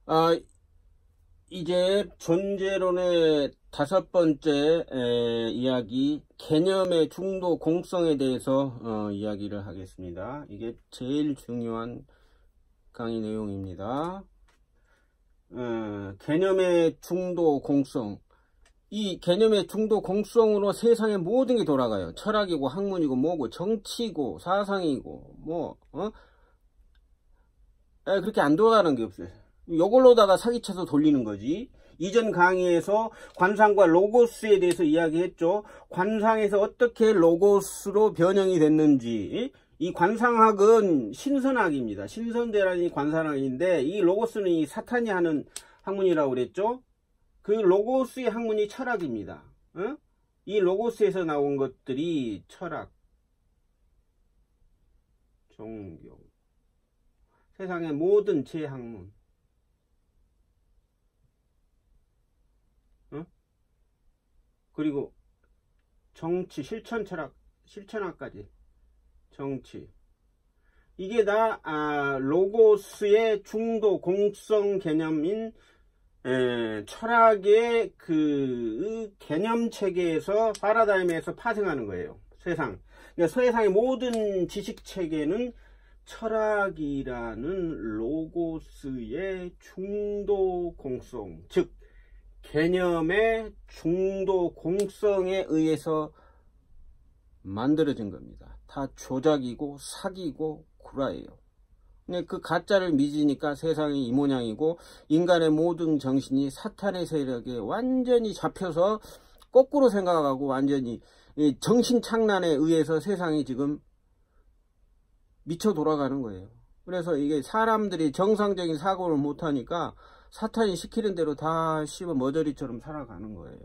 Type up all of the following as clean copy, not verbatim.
아, 이제 존재론의 5번째 이야기, 개념의 중도 공성에 대해서 이야기를 하겠습니다. 이게 제일 중요한 강의 내용입니다. 개념의 중도 공성. 이 개념의 중도 공성으로 세상의 모든 게 돌아가요. 철학이고 학문이고 뭐고 정치고 사상이고 그렇게 안 돌아가는 게 없어요. 이걸로다가 사기쳐서 돌리는 거지. 이전 강의에서 관상과 로고스에 대해서 이야기했죠. 관상에서 어떻게 로고스로 변형이 됐는지. 이 관상학은 신선학입니다. 신선대라니 관상학인데, 이 로고스는 이 사탄이 하는 학문이라고 그랬죠. 그 로고스의 학문이 철학입니다. 이 로고스에서 나온 것들이 철학, 종교, 세상의 모든 제학문, 그리고 정치, 실천 철학, 실천학까지 정치. 이게 다 로고스의 중도 공성 개념인 철학의 그 개념 체계에서 파라다임에서 파생하는 거예요. 세상. 그러니까 세상의 모든 지식 체계는 철학이라는 로고스의 중도 공성, 즉 개념의 중도 공성에 의해서 만들어진 겁니다. 다 조작이고 사기고 구라예요. 근데 그 가짜를 믿으니까 세상이 이 모양이고, 인간의 모든 정신이 사탄의 세력에 완전히 잡혀서 거꾸로 생각하고 완전히 정신착란에 의해서 세상이 지금 미쳐 돌아가는 거예요. 그래서 이게 사람들이 정상적인 사고를 못하니까 사탄이 시키는 대로 다 씹어 머저리처럼 살아가는 거예요.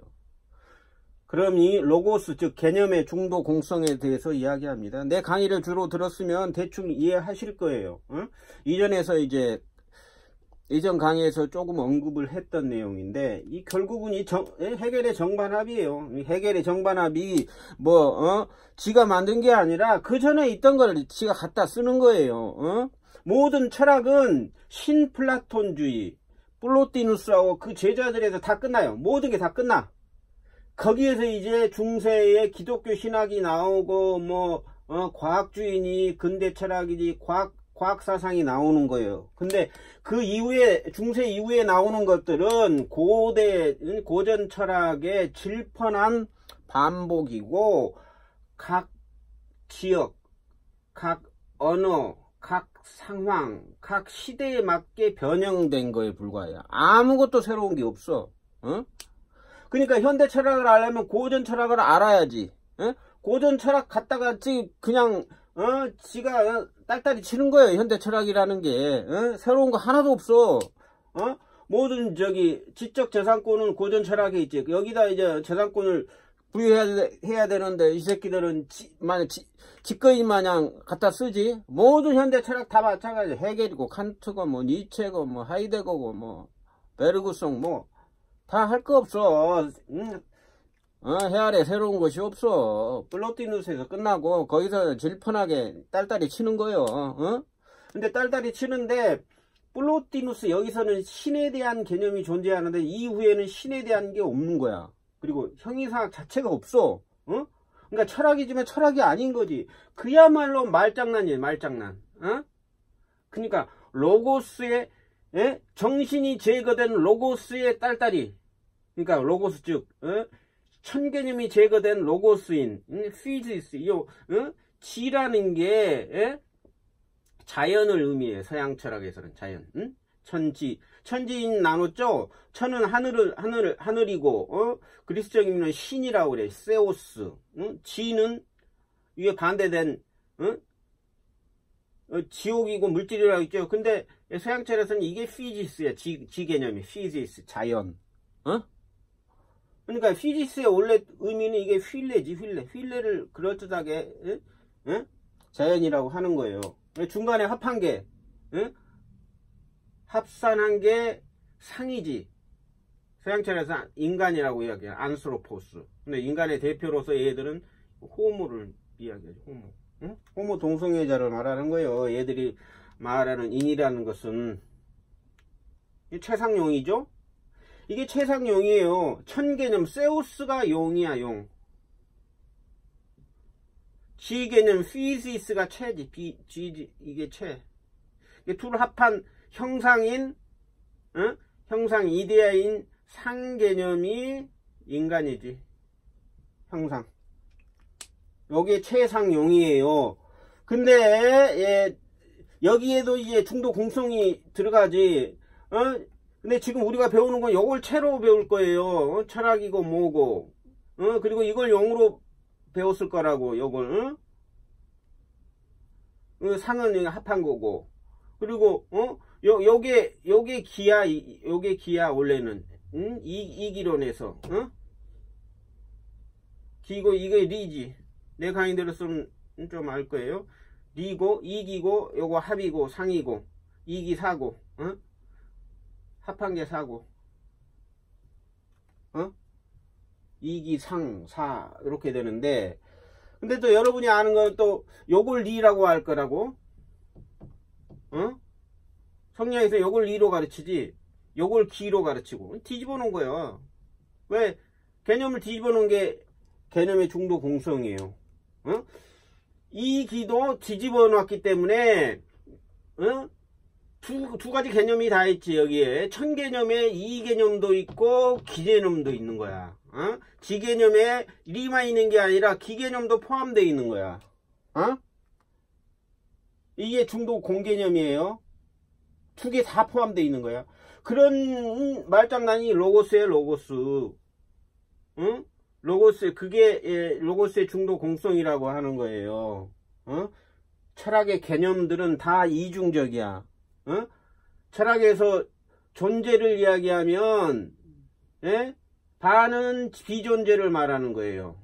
그럼 이 로고스, 즉 개념의 중도 공성에 대해서 이야기합니다. 내 강의를 주로 들었으면 대충 이해하실 거예요. 이전에서 이제 이전 강의에서 조금 언급을 했던 내용인데, 이 결국은 이 해겔의 정반합이에요. 해겔의 정반합이 지가 만든 게 아니라 그 전에 있던 걸 지가 갖다 쓰는 거예요. 모든 철학은 신플라톤주의, 플로티누스하고 그 제자들에서 다 끝나요. 모든 게 다 끝나. 거기에서 이제 중세의 기독교 신학이 나오고 과학주의니 근대 철학이니 과학 사상이 나오는 거예요. 근데 그 이후에 중세 이후에 나오는 것들은 고전 철학의 질펀한 반복이고, 각 지역, 각 언어, 각 상황, 각 시대에 맞게 변형된 거에 불과해요. 아무것도 새로운 게 없어. 그러니까 현대 철학을 알려면 고전 철학을 알아야지. 고전 철학 갖다가 그냥 지가 딸딸이 치는 거예요. 현대 철학이라는 게 새로운 거 하나도 없어. 모든 지적 재산권은 고전 철학에 있지. 여기다 이제 재산권을 부여해야 되는데 이 새끼들은 지꺼인 마냥 갖다 쓰지. 모든 현대 철학 다 마찬가지. 헤겔이고 칸트고 니체고 하이데거고 베르그송 다 할 거 없어. 해아래 새로운 것이 없어. 플로티누스에서 끝나고 거기서 질펀하게 딸딸이 치는 거요. 근데 딸딸이 치는데, 플로티누스 여기서는 신에 대한 개념이 존재하는데 이후에는 신에 대한 게 없는 거야. 그리고 형이상학 자체가 없어. 그러니까 철학이지만 철학이 아닌 거지. 그야말로 말장난이에요. 말장난. 그러니까 로고스의 정신이 제거된 로고스의 딸딸이. 그러니까 로고스, 즉 천개념이 제거된 로고스인 피지스, 지라는 게 자연을 의미해요. 서양 철학에서는 자연. 천지인 나눴죠. 천은 하늘이고 그리스적 의미는 신이라고 그래. 세오스. 지는 위에 반대된 지옥이고 물질이라고 있죠. 근데 서양 철학에서는 이게 피지스야. 지 개념이 피지스, 자연. 그러니까 피지스의 원래 의미는 이게 휠레지. 휠레를 그럴듯하게 자연이라고 하는 거예요. 중간에 합한 게 합산한 게 상이지. 서양철에서 인간이라고 이야기해요. 안스로포스. 근데 인간의 대표로서 얘들은 호모를 이야기하죠. 호모 동성애자를 말하는 거예요. 얘들이 말하는 인이라는 것은 최상용이죠. 이게 최상용이에요. 천개념 세우스가 용이야, 용. 지개념 피시스가 최지. 이게 최. 이게 둘 합한 형상인, 형상 이데아인 상개념이 인간이지. 형상. 요게 최상용이에요. 근데 예, 여기에도 이제 중도 공성이 들어가지. 근데 지금 우리가 배우는 건 요걸 채로 배울 거예요. 철학이고 뭐고. 그리고 이걸 용으로 배웠을 거라고. 요걸. 상은 합한 거고. 그리고 요게 기야. 요게 기야 원래는. 이기론에서. 기고 이게 리지. 내 강의 들었으면 좀 알 거예요. 리고 이기고 요거 합이고 상이고 이기 사고 합한 게 사고 이기 상 사 이렇게 되는데, 근데 또 여러분이 아는 건 또 요걸 리라고 할 거라고. 성리학에서 요걸 리로 가르치지 요걸 기로 가르치고 뒤집어 놓은 거예요. 왜? 개념을 뒤집어 놓은 게 개념의 중도 공성이에요. 이 기도 뒤집어 놨기 때문에 두 가지 개념이 다 있지. 여기에 천개념에 이개념도 있고 기개념도 있는 거야. 지개념에 리만 있는 게 아니라 기개념도 포함되어 있는 거야. 이게 중도 공개념이에요. 두 개 다 포함되어 있는 거야. 그런 말장난이 로고스예요. 로고스. 로고스, 그게 로고스의 중도 공성이라고 하는 거예요. 철학의 개념들은 다 이중적이야. 철학에서 존재를 이야기하면 반은 비존재를 말하는 거예요.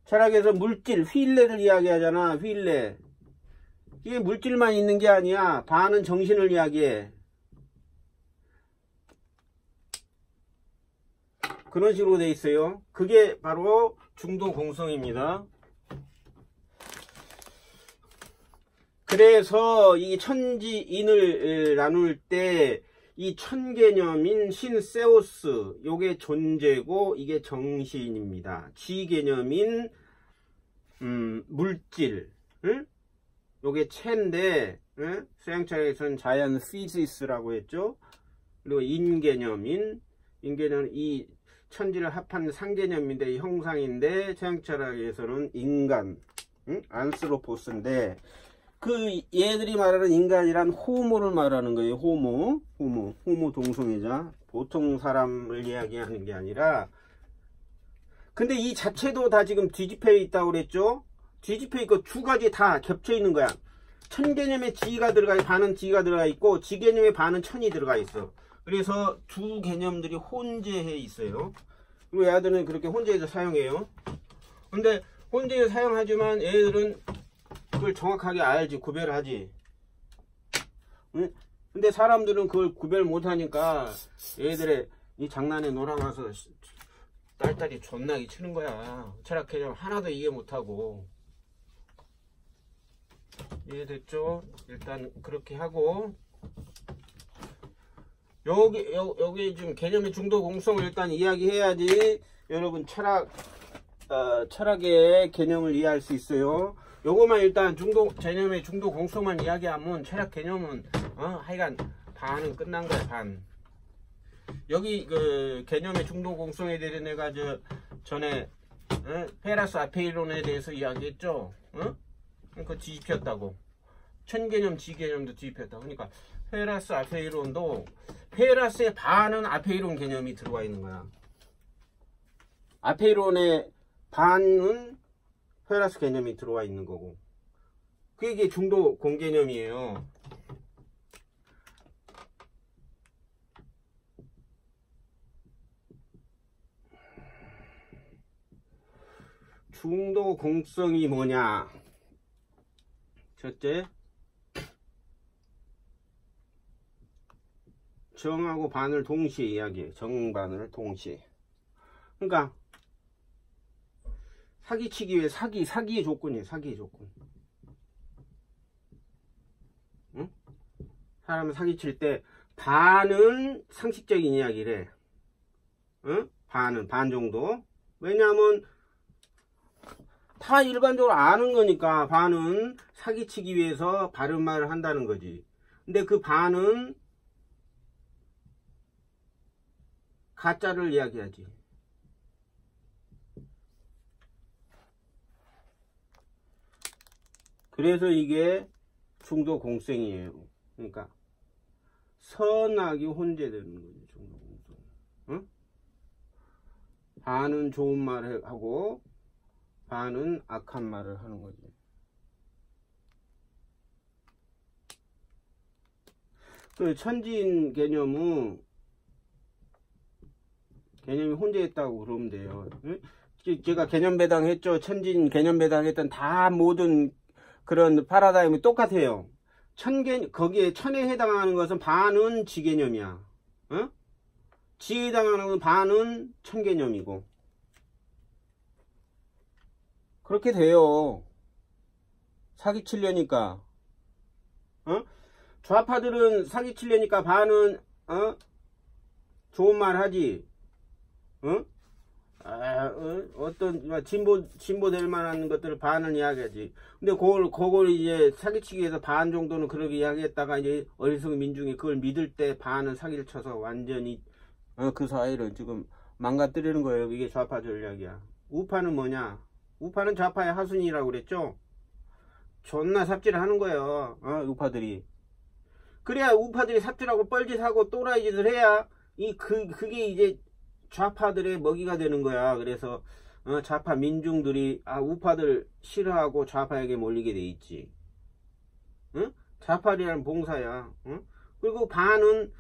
철학에서 물질, 휠레를 이야기하잖아. 휠레. 이게 물질만 있는 게 아니야. 반은 정신을 이야기해. 그런 식으로 돼 있어요. 그게 바로 중도 공성입니다. 그래서 이 천지인을 나눌 때 이 천개념인 신세우스 요게 존재고 이게 정신입니다. 지개념인 물질 요게 체인데 서양철학에서는 자연 피지스라고 했죠. 그리고 인개념 이 천지를 합한 상개념인데 형상인데 서양철학에서는 인간 안스로포스인데, 그 얘들이 말하는 인간이란 호모를 말하는 거예요. 호모 동성애자. 보통 사람을 이야기하는 게 아니라. 근데 이 자체도 다 지금 뒤집혀 있다고 그랬죠. 뒤집혀 있고 두 가지 다 겹쳐 있는 거야. 천개념에 지가 들어가 있고 반은 지가 들어가 있고 지개념에 반은 천이 들어가 있어. 그래서 두 개념들이 혼재해 있어요. 그리고 얘들은 그렇게 혼재해서 사용해요. 근데 혼재해서 사용하지만 얘들은 그걸 정확하게 알지, 구별하지. 근데 사람들은 그걸 구별 못하니까 얘들의 이 장난에 놀아가서 딸딸이 존나게 치는 거야. 철학 개념 하나도 이해 못하고. 이해됐죠? 일단 그렇게 하고, 여기 지금 개념의 중도 공성을 일단 이야기해야지 여러분 철학의 개념을 이해할 수 있어요. 요거만 일단 개념의 중도 공성만 이야기하면 철학 개념은 하여간 반은 끝난 거야. 반. 여기 그 개념의 중도 공성에 대해 내가 전에 페라스 아페이론에 대해서 이야기했죠. 그 뒤집혔다고. 천개념 지개념도 뒤집혔다. 그러니까 페라스 아페이론도 페라스의 반은 아페이론 개념이 들어가 있는 거야. 아페이론의 반은 페라스 개념이 들어와 있는 거고. 그게 중도 공개념이에요. 중도 공성이 뭐냐? 첫째, 정하고 반을 동시에 이야기해. 정반을 동시에. 그러니까 사기치기 위해 사기의 조건이에요. 사기의 조건. 응? 사람을 사기칠 때 반은 상식적인 이야기래. 응? 반 정도. 왜냐하면 다 일반적으로 아는 거니까 반은 사기치기 위해서 바른 말을 한다는 거지. 근데 그 반은 가짜를 이야기하지. 그래서 이게 중도공생이에요. 그러니까 선악이 혼재되는 거지. 중도공생. 응? 반은 좋은 말을 하고 반은 악한 말을 하는 거지. 그 천지인 개념이 혼재했다고 그러면 돼요. 응? 제가 개념배당 했죠. 천지인 개념배당 했던 다 모든 그런 파라다임이 똑같아요. 거기에 천에 해당하는 것은 반은 지개념이야. 어? 지에 해당하는 것은 반은 천개념이고. 그렇게 돼요. 사기치려니까. 어? 좌파들은 사기치려니까 반은 좋은 말 하지. 어? 어떤 진보 될 만한 것들을 반은 이야기하지. 근데 그걸 이제 사기치기 위해서 반 정도는 그렇게 이야기했다가 이제 어리석은 민중이 그걸 믿을 때 반은 사기를 쳐서 완전히 그 사회를 지금 망가뜨리는 거예요. 이게 좌파 전략이야. 우파는 뭐냐? 우파는 좌파의 하순이라고 그랬죠. 존나 삽질을 하는 거예요. 우파들이. 그래야 우파들이 삽질하고 뻘짓하고 또라이 짓을 해야 그게 이제 좌파들의 먹이가 되는 거야. 그래서 좌파 민중들이 우파들 싫어하고 좌파에게 몰리게 돼 있지. 응? 좌파들이란 봉사야. 응? 그리고 반은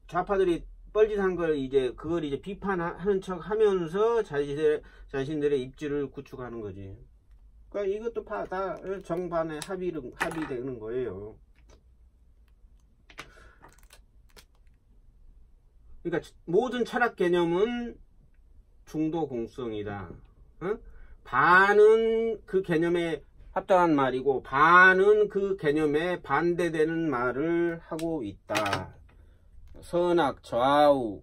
좌파들이 뻘짓한 걸 그걸 이제 비판하는 척 하면서 자신들의 입지를 구축하는 거지. 그러니까 이것도 다 정반의 합의되는 거예요. 그러니까 모든 철학 개념은 중도공성이다. 반은 그 개념에 합당한 말이고 반은 그 개념에 반대되는 말을 하고 있다. 선악 좌우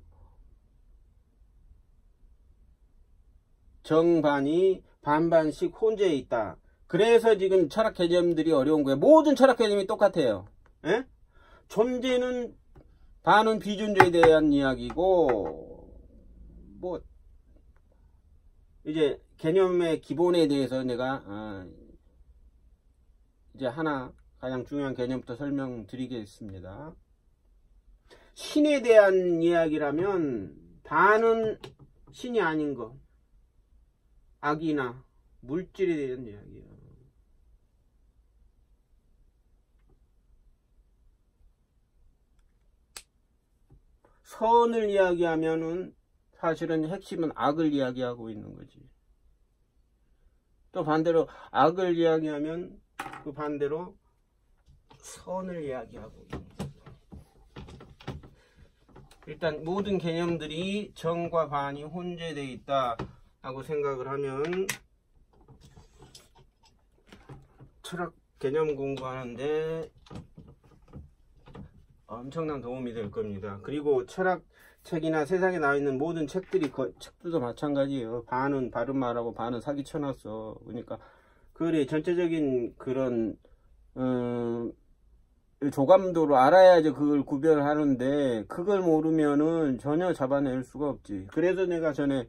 정반이 반반씩 혼재해 있다. 그래서 지금 철학 개념들이 어려운 거예요. 모든 철학 개념이 똑같아요. 에? 존재는 반은 비존재에 대한 이야기고 뭐 이제 개념의 기본에 대해서 내가 이제 하나 가장 중요한 개념부터 설명드리겠습니다. 신에 대한 이야기라면 반은 신이 아닌 것, 악이나 물질에 대한 이야기야. 선을 이야기하면은 사실은 핵심은 악을 이야기하고 있는 거지. 또 반대로 악을 이야기하면 그 반대로 선을 이야기하고 있는 거지. 일단 모든 개념들이 정과 반이 혼재되어 있다 하고 생각을 하면 철학 개념 공부하는데 엄청난 도움이 될 겁니다. 그리고 철학책이나 세상에 나와 있는 모든 책들도 마찬가지예요. 반은 바른 말하고 반은 사기 쳐놨어. 그러니까 그래 전체적인 그런 조감도로 알아야지 그걸 구별하는데 그걸 모르면은 전혀 잡아낼 수가 없지. 그래서 내가 전에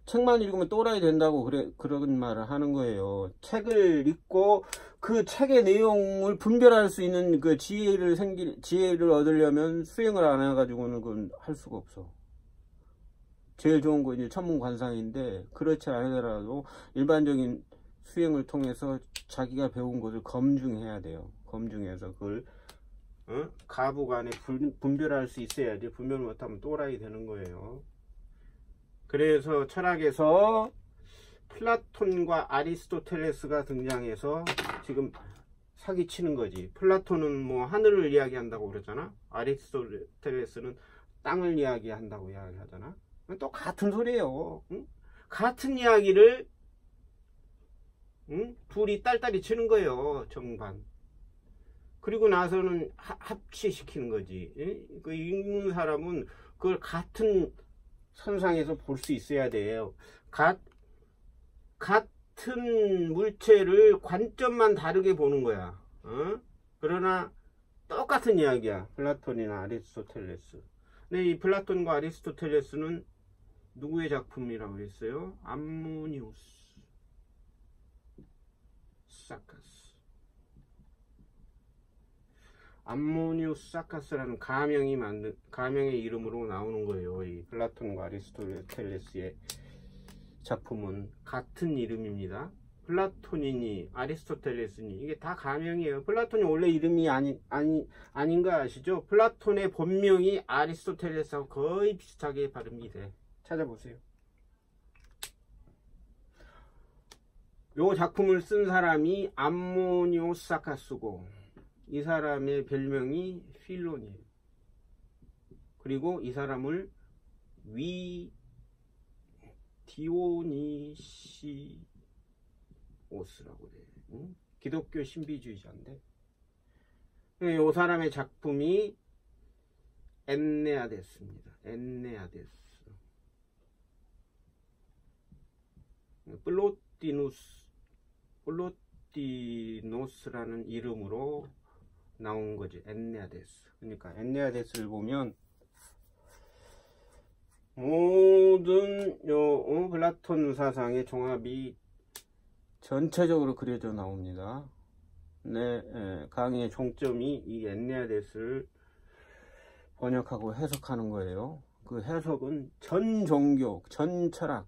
책만 읽으면 또라이 된다고 그런 말을 하는 거예요. 책을 읽고 그 책의 내용을 분별할 수 있는 그 지혜를 얻으려면 수행을 안 해가지고는 그건 할 수가 없어. 제일 좋은 거 이제 천문관상인데 그렇지 않더라도 일반적인 수행을 통해서 자기가 배운 것을 검증해야 돼요. 검증해서 그걸 가부간에 분별할 수 있어야지. 분별 못하면 또라이 되는 거예요. 그래서 철학에서 플라톤과 아리스토텔레스가 등장해서 지금 사기치는 거지. 플라톤은 뭐 하늘을 이야기한다고 그러잖아. 아리스토텔레스는 땅을 이야기한다고 이야기하잖아. 또 같은 소리예요. 응? 같은 이야기를 둘이 딸딸이 치는 거예요. 정반. 그리고 나서는 합치시키는 거지. 예? 그 읽는 사람은 그걸 같은 선상에서 볼 수 있어야 돼요. 같은 물체를 관점만 다르게 보는 거야. 그러나 똑같은 이야기야. 플라톤이나 아리스토텔레스. 근데 이 플라톤과 아리스토텔레스는 누구의 작품이라고 했어요? 암모니우스 사카스. 암모니우스 사카스라는 가명의 이름으로 나오는 거예요. 이 플라톤과 아리스토텔레스의 작품은 같은 이름입니다. 플라톤이니 아리스토텔레스니 이게 다 가명이에요. 플라톤이 원래 이름이 아닌 거 아시죠? 플라톤의 본명이 아리스토텔레스하고 거의 비슷하게 발음이 돼. 찾아보세요. 요 작품을 쓴 사람이 암모니우스 사카스고 이 사람의 별명이 필론이에요. 그리고 이 사람을 디오니시오스라고 그래요. 기독교 신비주의자인데 이 사람의 작품이 엔네아데스입니다. 엔네아데스. 플로티노스라는 이름으로 나온 거지. 엔네아데스. 그러니까 엔네아데스를 보면 모든 플라톤 사상의 종합이 전체적으로 그려져 나옵니다. 네, 강의의 종점이 이 엔네아데스를 번역하고 해석하는 거예요. 그 해석은 전 종교, 전 철학,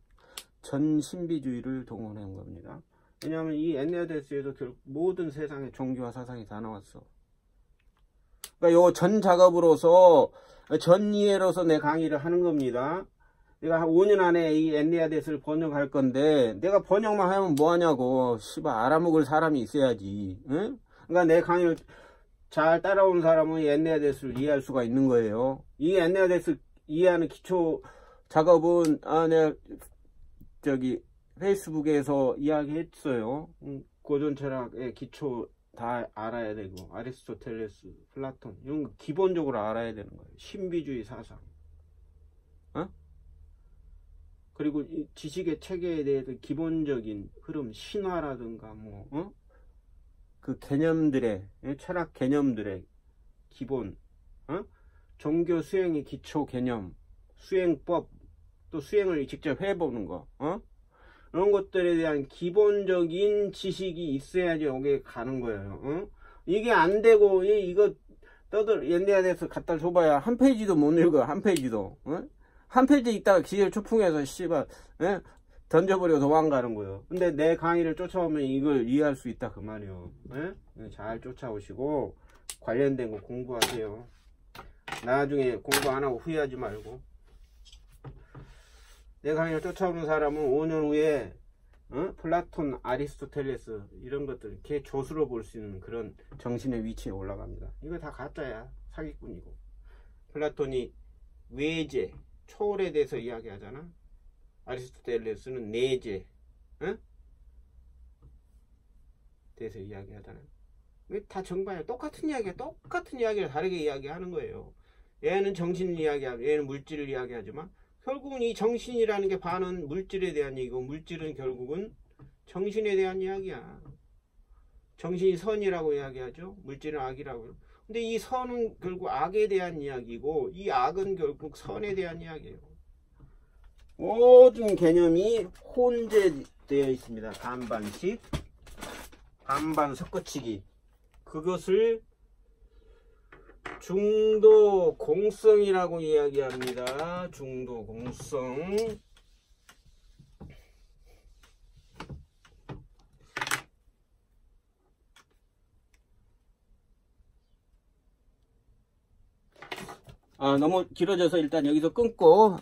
전 신비주의를 동원한 겁니다. 왜냐하면 이 엔네아데스에서 모든 세상의 종교와 사상이 다 나왔어. 그러니까 요 전 작업으로서 전 이해로서 내 강의를 하는 겁니다. 내가 한 5년 안에 이 엔네아데스를 번역할 건데 내가 번역만 하면 뭐하냐고. 씨발 알아먹을 사람이 있어야지. 응? 그러니까 내 강의를 잘 따라온 사람은 이 엔네아데스를 이해할 수가 있는 거예요. 이 엔네아데스 이해하는 기초 작업은 내가 페이스북에서 이야기했어요. 고전 철학의 기초 다 알아야 되고 아리스토텔레스, 플라톤 이런 거 기본적으로 알아야 되는 거예요. 신비주의 사상. 그리고 이 지식의 체계에 대해서 기본적인 흐름, 신화라든가 그 개념들의 철학 개념들의 기본, 종교 수행의 기초 개념, 수행법, 또 수행을 직접 해보는 거, 이런 것들에 대한 기본적인 지식이 있어야지 여기에 가는 거예요. 이게 안 되고 이거 엔네아데스 갖다 줘봐야 한 페이지도 못 읽어. 한 페이지도. 한 페이지 있다가 기절초풍해서 씨발 던져버리고 도망가는 거예요. 근데 내 강의를 쫓아오면 이걸 이해할 수 있다 그 말이에요. 잘 쫓아오시고 관련된 거 공부하세요. 나중에 공부 안 하고 후회하지 말고. 내 강의를 쫓아오는 사람은 5년 후에 플라톤, 아리스토텔레스 이런 것들 개 조수로 볼 수 있는 그런 정신의 위치에 올라갑니다. 이거 다 가짜야. 사기꾼이고. 플라톤이 외재, 초월에 대해서 이야기하잖아. 아리스토텔레스는 내재, 대해서 이야기하잖아. 다 정반이야. 똑같은 이야기야. 똑같은 이야기를 다르게 이야기하는 거예요. 얘는 정신을 이야기하고 얘는 물질을 이야기하지만 결국은 이 정신이라는 게 반은 물질에 대한 얘기고 물질은 결국은 정신에 대한 이야기야. 정신이 선이라고 이야기하죠. 물질은 악이라고요. 근데 이 선은 결국 악에 대한 이야기고 이 악은 결국 선에 대한 이야기예요. 모든 개념이 혼재되어 있습니다. 반반씩, 반반 섞어치기. 그것을 중도 공성이라고 이야기합니다. 중도 공성. 너무 길어져서 일단 여기서 끊고